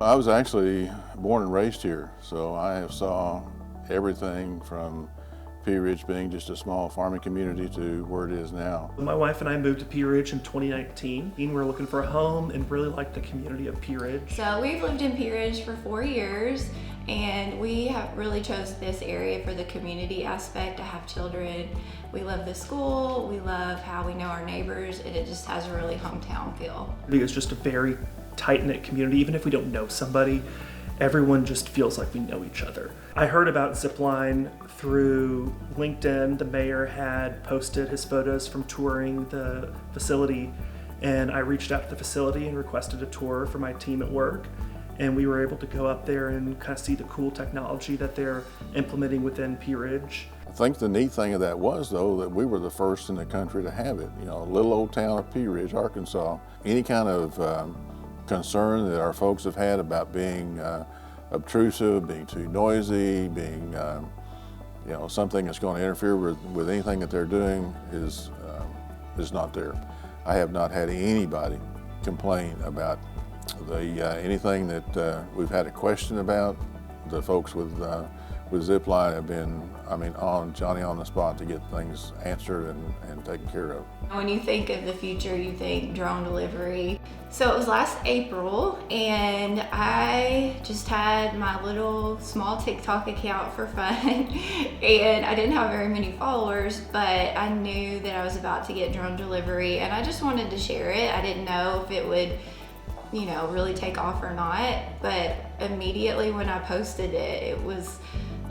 I was actually born and raised here, so I have saw everything from Pea Ridge being just a small farming community to where it is now. My wife and I moved to Pea Ridge in 2019. We were looking for a home and really liked the community of Pea Ridge. So we've lived in Pea Ridge for 4 years, and we have really chose this area for the community aspect. I have children. We love the school. We love how we know our neighbors, and it just has a really hometown feel. It's just a very tight-knit community. Even if we don't know somebody, everyone just feels like we know each other. I heard about Zipline through LinkedIn. The mayor had posted his photos from touring the facility, and I reached out to the facility and requested a tour for my team at work. And we were able to go up there and kind of see the cool technology that they're implementing within Pea Ridge. I think the neat thing of that was, though, that we were the first in the country to have it. You know, a little old town of Pea Ridge, Arkansas. Any kind of concern that our folks have had about being obtrusive, being too noisy, being something that's going to interfere with anything that they're doing is not there. I have not had anybody complain about anything that we've had a question about. The folks with Zipline have been, on Johnny on the spot to get things answered and taken care of. When you think of the future, you think drone delivery. So it was last April, and I just had my little small TikTok account for fun, and I didn't have very many followers, but I knew that I was about to get drone delivery, and I just wanted to share it. I didn't know if it would really take off or not, but immediately when I posted it, it was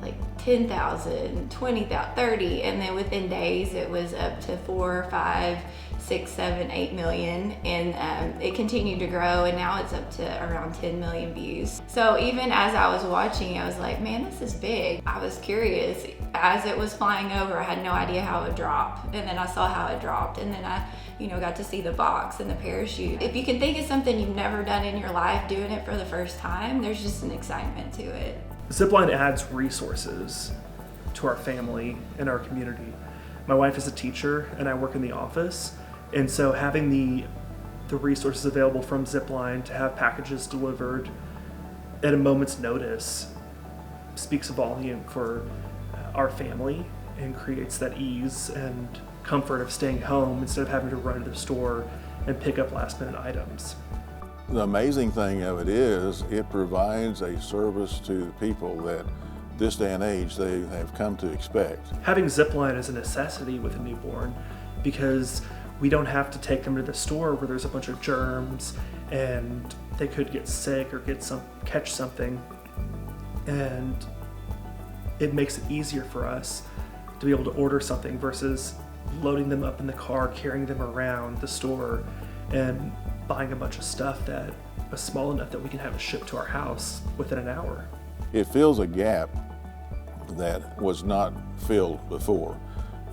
like 10,000, 20,000, 30, and then within days it was up to 4, 5, 6, 7, 8 million, and it continued to grow, and now it's up to around 10 million views. So even as I was watching, I was like, man, this is big. I was curious. As it was flying over, I had no idea how it would drop, and then I saw how it dropped, and then I got to see the box and the parachute. If you can think of something you've never done in your life, doing it for the first time, there's just an excitement to it. Zipline adds resources to our family and our community. My wife is a teacher and I work in the office, and so having the resources available from Zipline to have packages delivered at a moment's notice speaks a volume for our family and creates that ease and comfort of staying home instead of having to run to the store and pick up last minute items. The amazing thing of it is it provides a service to the people that this day and age they have come to expect. Having Zipline is a necessity with a newborn because we don't have to take them to the store where there's a bunch of germs and they could get sick or catch something, and it makes it easier for us to be able to order something versus loading them up in the car, carrying them around the store, and buying a bunch of stuff that was small enough that we can have it shipped to our house within an hour. It fills a gap that was not filled before.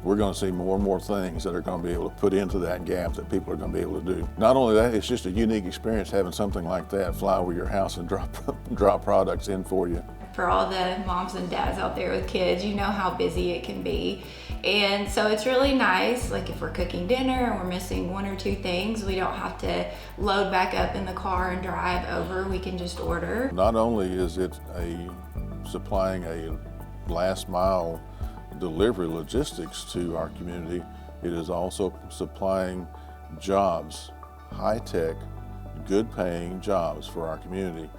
We're going to see more and more things that are going to be able to put into that gap that people are going to be able to do. Not only that, it's just a unique experience having something like that fly over your house and drop products in for you. For all the moms and dads out there with kids, you know how busy it can be. And so it's really nice, like if we're cooking dinner and we're missing 1 or 2 things, we don't have to load back up in the car and drive over. We can just order. Not only is it supplying a last mile delivery logistics to our community, it is also supplying jobs, high-tech, good-paying jobs for our community.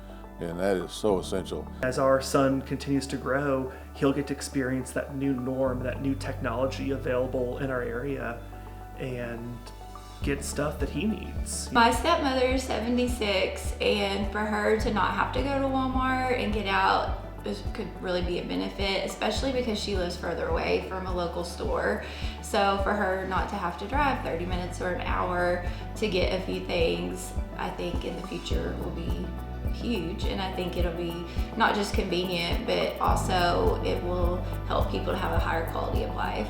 And that is so essential. As our son continues to grow, he'll get to experience that new norm, that new technology available in our area, and get stuff that he needs. My stepmother is 76, and for her to not have to go to Walmart and get out could really be a benefit, especially because she lives further away from a local store. So for her not to have to drive 30 minutes or an hour to get a few things, I think in the future will be huge, and I think it'll be not just convenient, but also it will help people to have a higher quality of life.